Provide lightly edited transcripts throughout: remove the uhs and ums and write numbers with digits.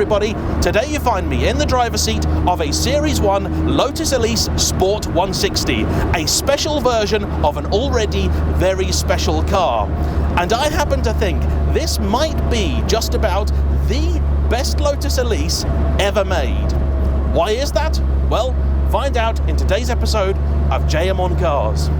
everybody. Today you find me in the driver's seat of a Series 1 Lotus Elise Sport 160, a special version of an already very special car. And I happen to think this might be just about the best Lotus Elise ever made. Why is that? Well, find out in today's episode of JAYEMM on Cars.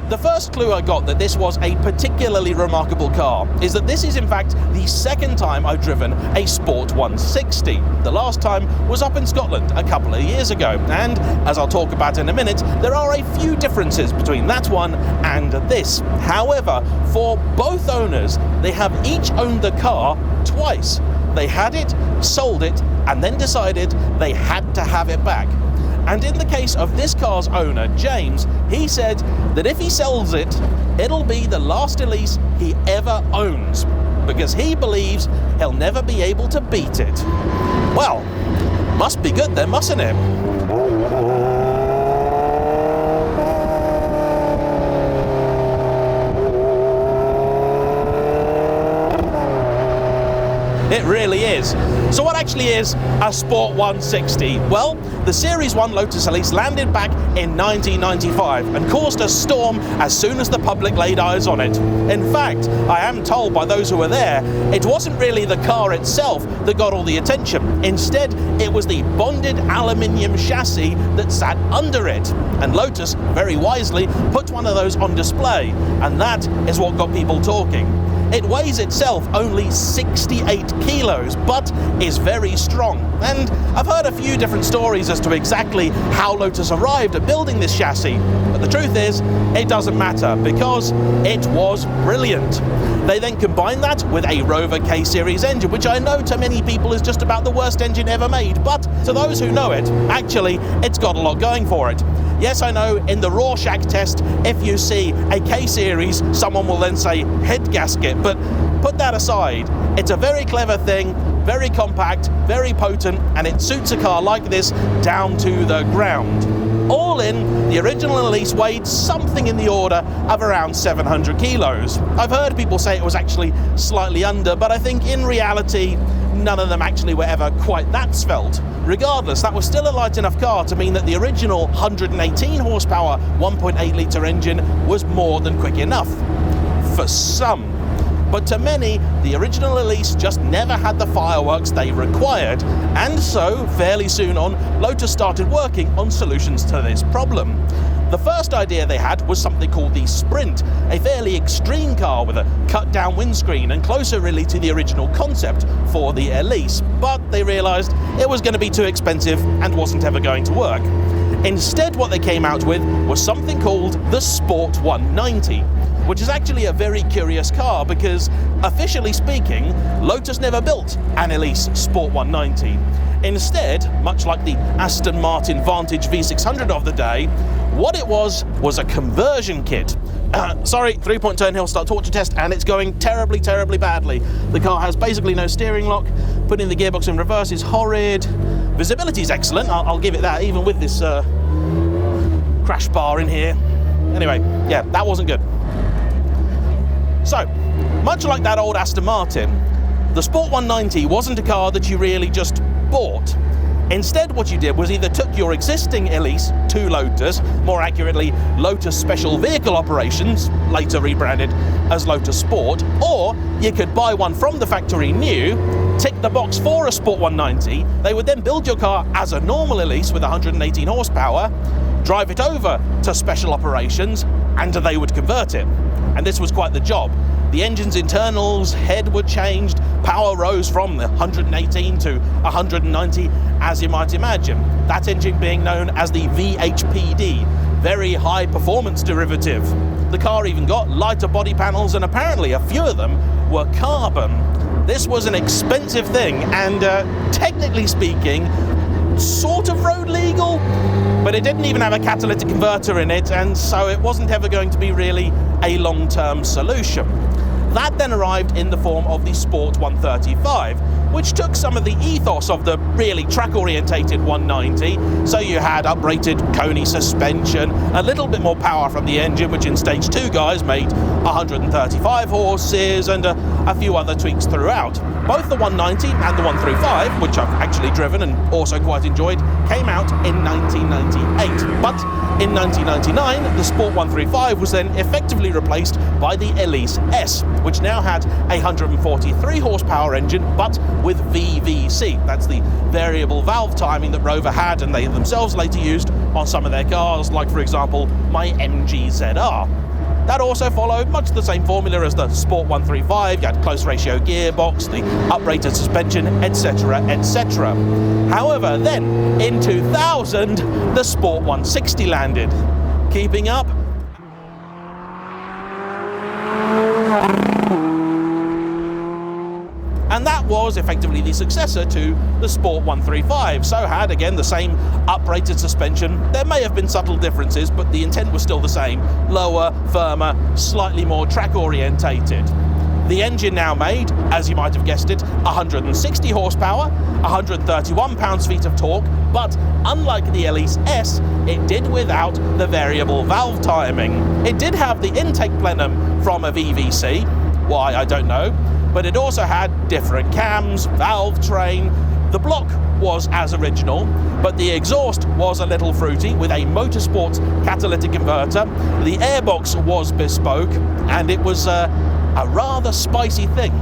The first clue I got that this was a particularly remarkable car is that this is in fact the second time I've driven a Sport 160. The last time was up in Scotland a couple of years ago, and as I'll talk about in a minute, there are a few differences between that one and this. However, for both owners, they have each owned the car twice. They had it, sold it, and then decided they had to have it back. And in the case of this car's owner, James, he said that if he sells it, it'll be the last Elise he ever owns, because he believes he'll never be able to beat it. Well, must be good then, mustn't it? It really is. So what actually is a Sport 160? Well, the Series 1 Lotus Elise landed back in 1995 and caused a storm as soon as the public laid eyes on it. In fact, I am told by those who were there, it wasn't really the car itself that got all the attention. Instead, it was the bonded aluminium chassis that sat under it. And Lotus, very wisely, put one of those on display. And that is what got people talking. It weighs itself only 68 kilos, but is very strong. And I've heard a few different stories as to exactly how Lotus arrived at building this chassis. But the truth is, it doesn't matter, because it was brilliant. They then combined that with a Rover K-Series engine, which I know to many people is just about the worst engine ever made. But to those who know it, actually, it's got a lot going for it. Yes, I know, in the Rorschach test, if you see a K-Series, someone will then say head gasket, but put that aside. It's a very clever thing, very compact, very potent, and it suits a car like this down to the ground. All in, the original Elise weighed something in the order of around 700 kilos. I've heard people say it was actually slightly under, but I think in reality, none of them actually were ever quite that svelte. Regardless, that was still a light enough car to mean that the original 118 horsepower 1.8 litre engine was more than quick enough. For some. But to many, the original Elise just never had the fireworks they required, and so, fairly soon on, Lotus started working on solutions to this problem. The first idea they had was something called the Sprint, a fairly extreme car with a cut-down windscreen and closer really to the original concept for the Elise, but they realised it was going to be too expensive and wasn't ever going to work. Instead, what they came out with was something called the Sport 190, which is actually a very curious car because, officially speaking, Lotus never built an Elise Sport 190. Instead, much like the Aston Martin Vantage V600 of the day, what it was a conversion kit. Sorry, 3-point turn hill start torture test, and it's going terribly, terribly badly. The car has basically no steering lock. Putting the gearbox in reverse is horrid. Visibility is excellent, I'll give it that, even with this crash bar in here. Anyway, yeah, that wasn't good. So, much like that old Aston Martin, the Sport 190 wasn't a car that you really just bought. Instead, what you did was either took your existing Elise to Lotus, more accurately Lotus Special Vehicle Operations, later rebranded as Lotus Sport, or you could buy one from the factory new, tick the box for a Sport 190, they would then build your car as a normal Elise with 118 horsepower, drive it over to Special Operations, and they would convert it. And this was quite the job. The engine's internals, head were changed, power rose from the 118 to 190, as you might imagine. That engine being known as the VHPD, very high performance derivative. The car even got lighter body panels, and apparently a few of them were carbon. This was an expensive thing, and technically speaking, sort of road legal, but it didn't even have a catalytic converter in it, and so it wasn't ever going to be really a long-term solution. That then arrived in the form of the Sport 135, which took some of the ethos of the really track-orientated 190. So you had uprated Coney suspension, a little bit more power from the engine, which in stage 2 guys made 135 horses, and a few other tweaks throughout. Both the 190 and the 135, which I've actually driven and also quite enjoyed, came out in 1998. But in 1999, the Sport 135 was then effectively replaced by the Elise S, which now had a 143 horsepower engine, but with VVC. That's the variable valve timing that Rover had, and they themselves later used on some of their cars, like for example my MG ZR. That also followed much the same formula as the Sport 135. You had close ratio gearbox, the uprated suspension, etc, etc. However, then in 2000, the Sport 160 landed. Keeping up? And that was effectively the successor to the Sport 135. So had, again, the same uprated suspension. There may have been subtle differences, but the intent was still the same. Lower, firmer, slightly more track-orientated. The engine now made, as you might have guessed it, 160 horsepower, 131 pounds-feet of torque, but unlike the Elise S, it did without the variable valve timing. It did have the intake plenum from a VVC. Why, I don't know. But it also had different cams, valve train. The block was as original, but the exhaust was a little fruity with a Motorsport catalytic converter. The airbox was bespoke, and it was a rather spicy thing.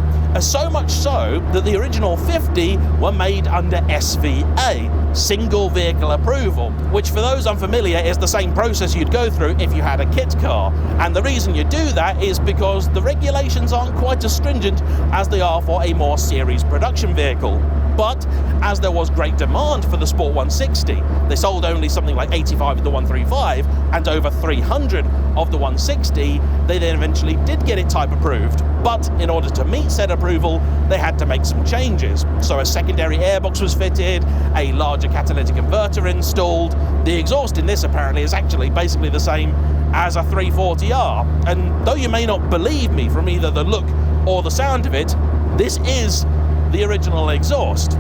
So much so that the original 50 were made under SVA, single vehicle approval, which for those unfamiliar is the same process you'd go through if you had a kit car. And the reason you do that is because the regulations aren't quite as stringent as they are for a more series production vehicle. But as there was great demand for the Sport 160, they sold only something like 85 of the 135 and over 300 of the 160, they then eventually did get it type approved. But in order to meet said approval, they had to make some changes. So a secondary airbox was fitted, a larger catalytic converter installed. The exhaust in this apparently is actually basically the same as a 340R. And though you may not believe me from either the look or the sound of it, this is the original exhaust.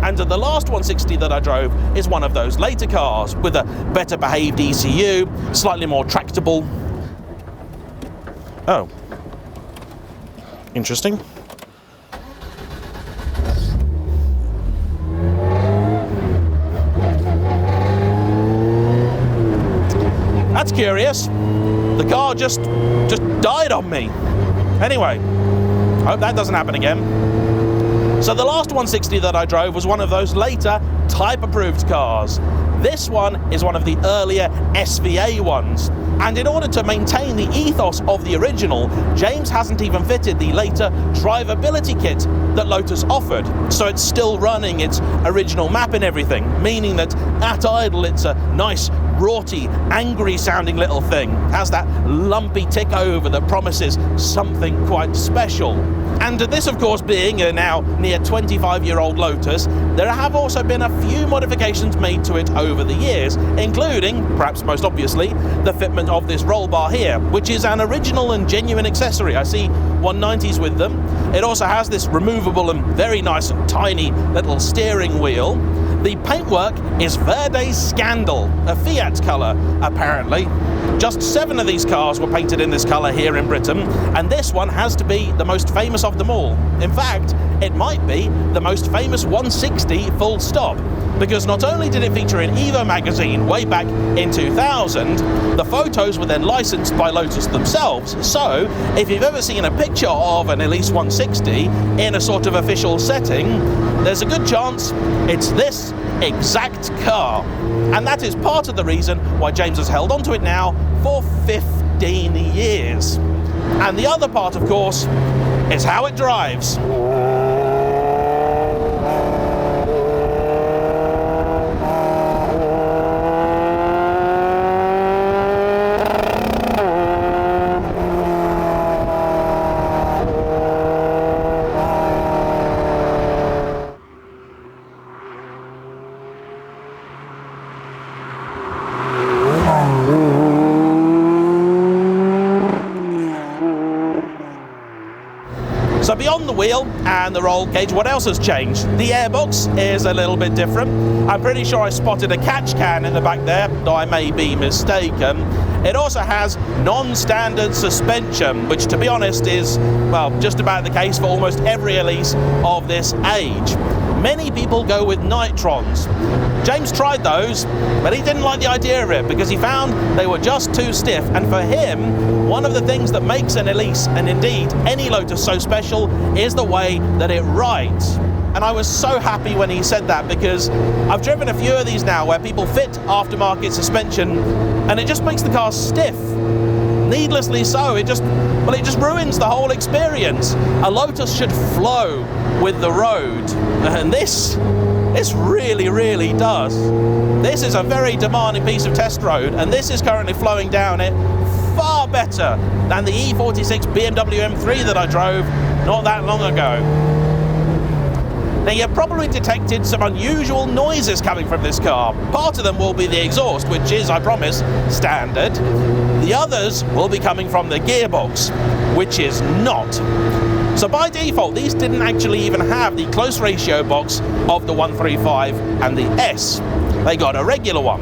And the last 160 that I drove is one of those later cars with a better behaved ECU, slightly more tractable. Oh, interesting. That's curious. The car just died on me. Anyway, hope that doesn't happen again. So the last 160 that I drove was one of those later type-approved cars. This one is one of the earlier SVA ones. And in order to maintain the ethos of the original, James hasn't even fitted the later drivability kit that Lotus offered. So it's still running its original map and everything, meaning that at idle it's a nice, raughty, angry-sounding little thing. Has that lumpy tick over that promises something quite special. And this, of course, being a now near 25-year-old Lotus, there have also been a few modifications made to it over the years, including, perhaps most obviously, the fitment of this roll bar here, which is an original and genuine accessory. I see 190s with them. It also has this removable and very nice and tiny little steering wheel. The paintwork is Verde Scandal, a Fiat colour, apparently. Just 7 of these cars were painted in this colour here in Britain, and this one has to be the most famous of them all. In fact, it might be the most famous 160 full stop, because not only did it feature in Evo magazine way back in 2000, the photos were then licensed by Lotus themselves. So, if you've ever seen a picture of an Elise 160 in a sort of official setting, there's a good chance it's this exact car. And that is part of the reason why James has held onto it now for 15 years. And the other part, of course, is how it drives. So beyond the wheel and the roll cage, what else has changed? The airbox is a little bit different. I'm pretty sure I spotted a catch can in the back there, though I may be mistaken. It also has non-standard suspension, which to be honest is, well, just about the case for almost every Elise of this age. Many people go with nitrons. James tried those, but he didn't like the idea of it because he found they were just too stiff. And for him, one of the things that makes an Elise, and indeed any Lotus, so special is the way that it rides. And I was so happy when he said that, because I've driven a few of these now where people fit aftermarket suspension and it just makes the car stiff. Needlessly so. It just ruins the whole experience. A Lotus should flow with the road, and this really, really does. This is a very demanding piece of test road, and this is currently flowing down it far better than the E46 BMW M3 that I drove not that long ago. Now, you've probably detected some unusual noises coming from this car. Part of them will be the exhaust, which is, I promise, standard. The others will be coming from the gearbox, which is not. So by default, these didn't actually even have the close ratio box of the 135 and the S. They got a regular one.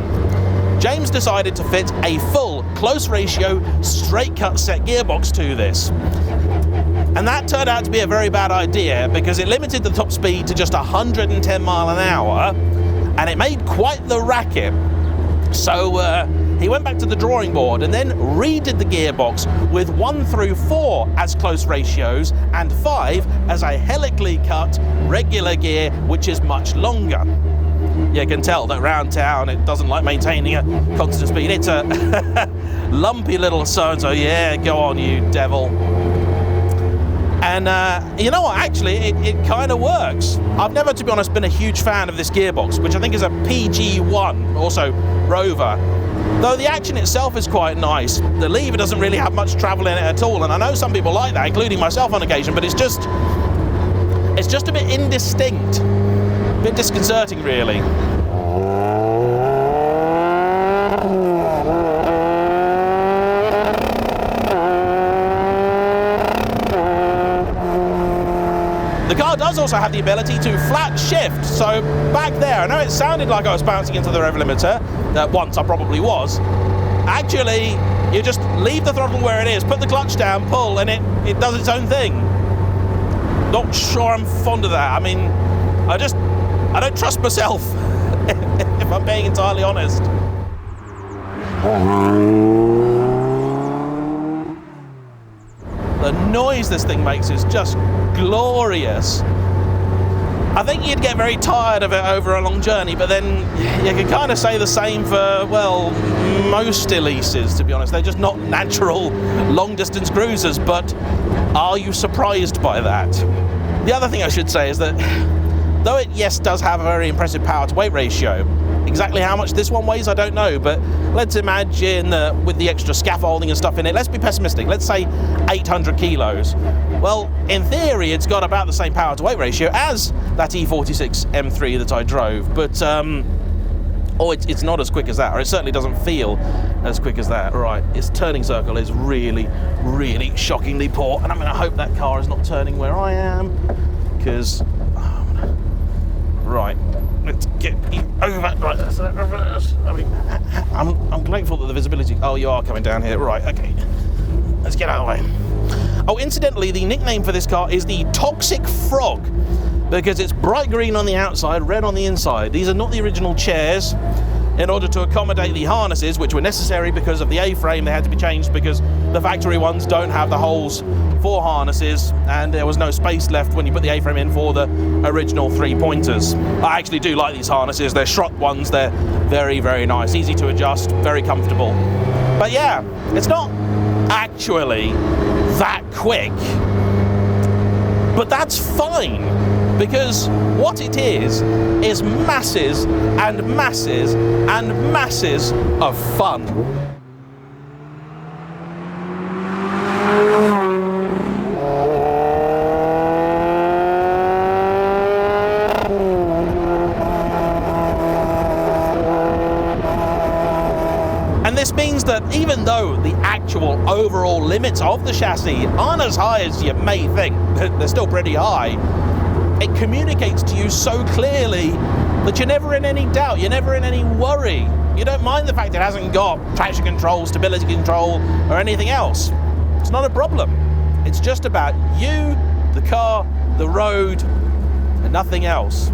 James decided to fit a full close ratio straight cut set gearbox to this. And that turned out to be a very bad idea because it limited the top speed to just 110 mile an hour and it made quite the racket. So he went back to the drawing board and then redid the gearbox with 1 through 4 as close ratios and 5 as a helically cut regular gear, which is much longer. You can tell that around town it doesn't like maintaining a constant speed. It's a lumpy little so-and-so. Yeah, go on, you devil. And you know what, actually, it kind of works. I've never, to be honest, been a huge fan of this gearbox, which I think is a PG1, also Rover. Though the action itself is quite nice. The lever doesn't really have much travel in it at all, and I know some people like that, including myself on occasion, but it's just a bit indistinct, a bit disconcerting, really. The car does also have the ability to flat shift, so back there, I know it sounded like I was bouncing into the rev limiter, once I probably was. Actually, you just leave the throttle where it is, put the clutch down, pull, and it does its own thing. Not sure I'm fond of that. I mean, I don't trust myself, if I'm being entirely honest. The noise this thing makes is just glorious. I think you'd get very tired of it over a long journey, but then you can kind of say the same for, well, most Elises, to be honest. They're just not natural long-distance cruisers, but are you surprised by that? The other thing I should say is that, though it, yes, does have a very impressive power-to-weight ratio, exactly how much this one weighs, I don't know, but let's imagine with the extra scaffolding and stuff in it, let's be pessimistic, let's say 800 kilos. Well, in theory, it's got about the same power-to-weight ratio as that E46 M3 that I drove, but it's not as quick as that, or it certainly doesn't feel as quick as that. Right, its turning circle is really, really shockingly poor, and I'm going to hope that car is not turning where I am, because... right. Let's get you over. Right, that's that reverse. I mean, I'm grateful that the visibility. Oh, you are coming down here. Right, okay. Let's get out of the way. Oh, incidentally, the nickname for this car is the Toxic Frog because it's bright green on the outside, red on the inside. These are not the original chairs. In order to accommodate the harnesses, which were necessary because of the A-frame, they had to be changed because the factory ones don't have the holes for harnesses, and there was no space left when you put the A-frame in for the original 3-pointers. I actually do like these harnesses. They're Schrock ones. They're very, very nice, easy to adjust, very comfortable. But yeah, it's not actually that quick, but that's fine. Because what it is masses and masses and masses of fun. And this means that even though the actual overall limits of the chassis aren't as high as you may think, they're still pretty high, it communicates to you so clearly that you're never in any doubt, you're never in any worry. You don't mind the fact it hasn't got traction control, stability control, or anything else. It's not a problem. It's just about you, the car, the road, and nothing else.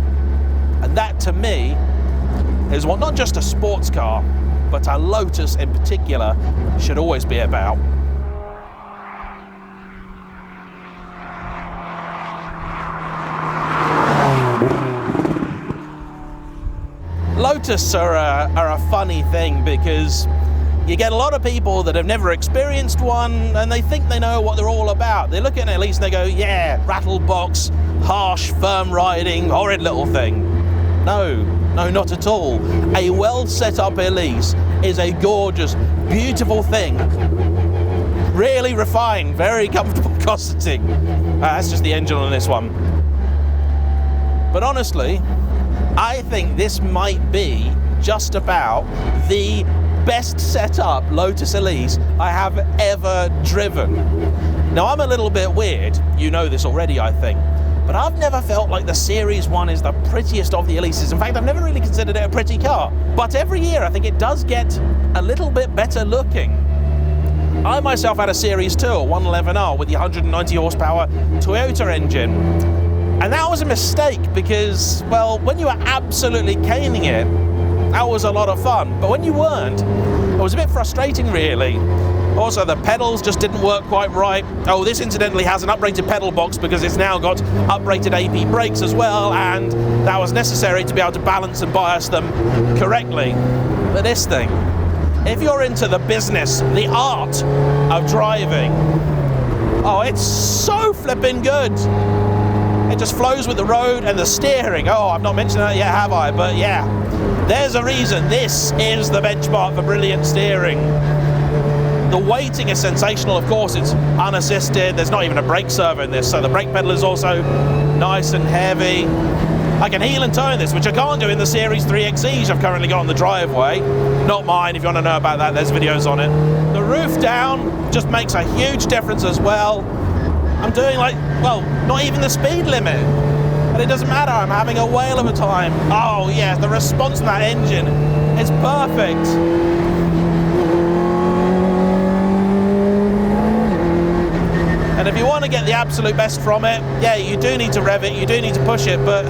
And that, to me, is what not just a sports car, but a Lotus in particular should always be about. Lotus are a funny thing because you get a lot of people that have never experienced one and they think they know what they're all about. They look at an Elise and they go, yeah, rattle box, harsh, firm riding, horrid little thing. No, not at all. A well set up Elise is a gorgeous, beautiful thing. Really refined, very comfortable cosseting. That's just the engine on this one. But honestly, I think this might be just about the best set up Lotus Elise I have ever driven. Now, I'm a little bit weird, you know this already, I think, but I've never felt like the Series 1 is the prettiest of the Elises. In fact, I've never really considered it a pretty car, but every year I think it does get a little bit better looking. I myself had a Series 2, a 111R with the 190 horsepower Toyota engine, and that was a mistake because, well, when you were absolutely caning it, that was a lot of fun, but when you weren't, it was a bit frustrating, really. Also, the pedals just didn't work quite right. Oh, this incidentally has an uprated pedal box because it's now got uprated AP brakes as well, and that was necessary to be able to balance and bias them correctly. But this thing, if you're into the business, the art of driving, oh, it's so flipping good. It just flows with the road and the steering. Oh, I've not mentioned that yet, have I? But yeah, there's a reason this is the benchmark for brilliant steering. The weighting is sensational, of course. It's unassisted. There's not even a brake servo in this, so the brake pedal is also nice and heavy. I can heel and turn this, which I can't do in the Series 3 XEs I've currently got on the driveway. Not mine. If you want to know about that, there's videos on it. The roof down just makes a huge difference as well. I'm doing not even the speed limit. And it doesn't matter, I'm having a whale of a time. Oh yeah, the response from that engine is perfect. And if you want to get the absolute best from it, yeah, you do need to rev it, you do need to push it, but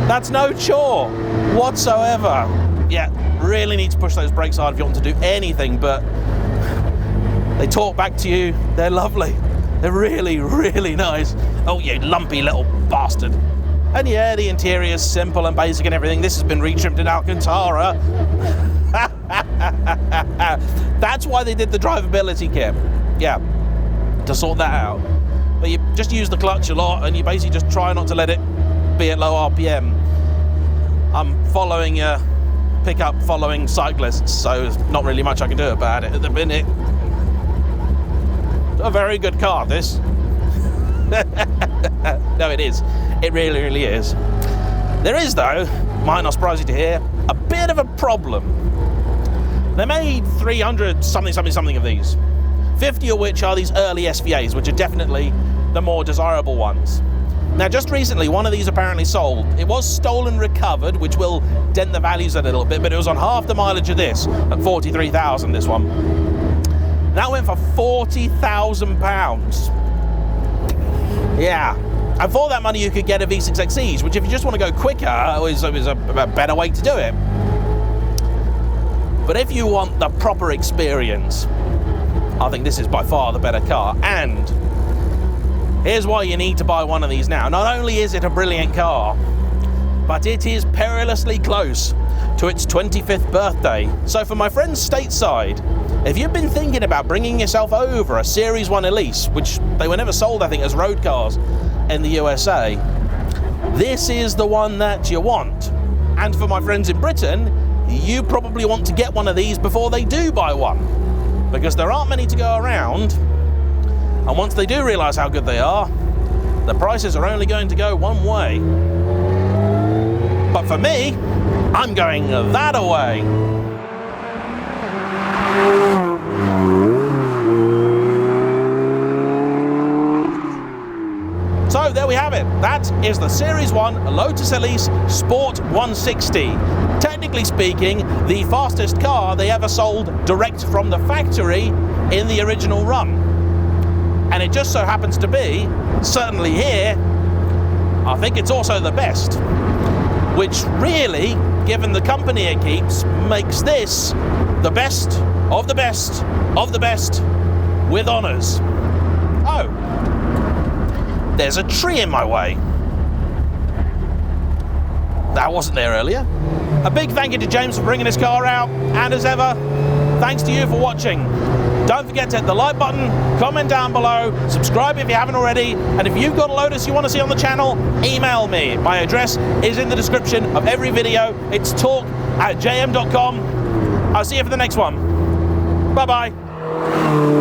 that's no chore whatsoever. Yeah, really need to push those brakes hard if you want to do anything, but they talk back to you, they're lovely. They're really, really nice. Oh, you lumpy little bastard. And yeah, the interior is simple and basic and everything. This has been retrimmed in Alcantara. That's why they did the drivability kit. Yeah, to sort that out. But you just use the clutch a lot and you basically just try not to let it be at low RPM. I'm following a pickup following cyclists, so there's not really much I can do about it at the minute. A very good car, this. No, it is. It really, really is. There is, though, might not surprise you to hear, a bit of a problem. They made 300 something of these. 50 of which are these early SVAs, which are definitely the more desirable ones. Now, just recently, one of these apparently sold. It was stolen recovered, which will dent the values a little bit, but it was on half the mileage of this, at 43,000, this one. That went for £40,000. Yeah. And for that money, you could get a V6 XEs, which if you just want to go quicker, is a better way to do it. But if you want the proper experience, I think this is by far the better car. And here's why you need to buy one of these now. Not only is it a brilliant car, but it is perilously close to its 25th birthday. So for my friends stateside, if you've been thinking about bringing yourself over a Series 1 Elise, which they were never sold, I think, as road cars in the USA, this is the one that you want. And for my friends in Britain, you probably want to get one of these before they do buy one, because there aren't many to go around, and once they do realise how good they are, the prices are only going to go one way. But for me, I'm going that away. is the Series 1 Lotus Elise Sport 160. Technically speaking, the fastest car they ever sold direct from the factory in the original run. And it just so happens to be, certainly here, I think it's also the best. Which really, given the company it keeps, makes this the best of the best of the best with honours. Oh, there's a tree in my way. That wasn't there earlier. A big thank you to James for bringing his car out, and as ever, thanks to you for watching. Don't forget to hit the like button, comment down below, subscribe if you haven't already, and if you've got a Lotus you want to see on the channel, email me. My address is in the description of every video. It's talk@jayemm.com. I'll see you for the next one. Bye-bye.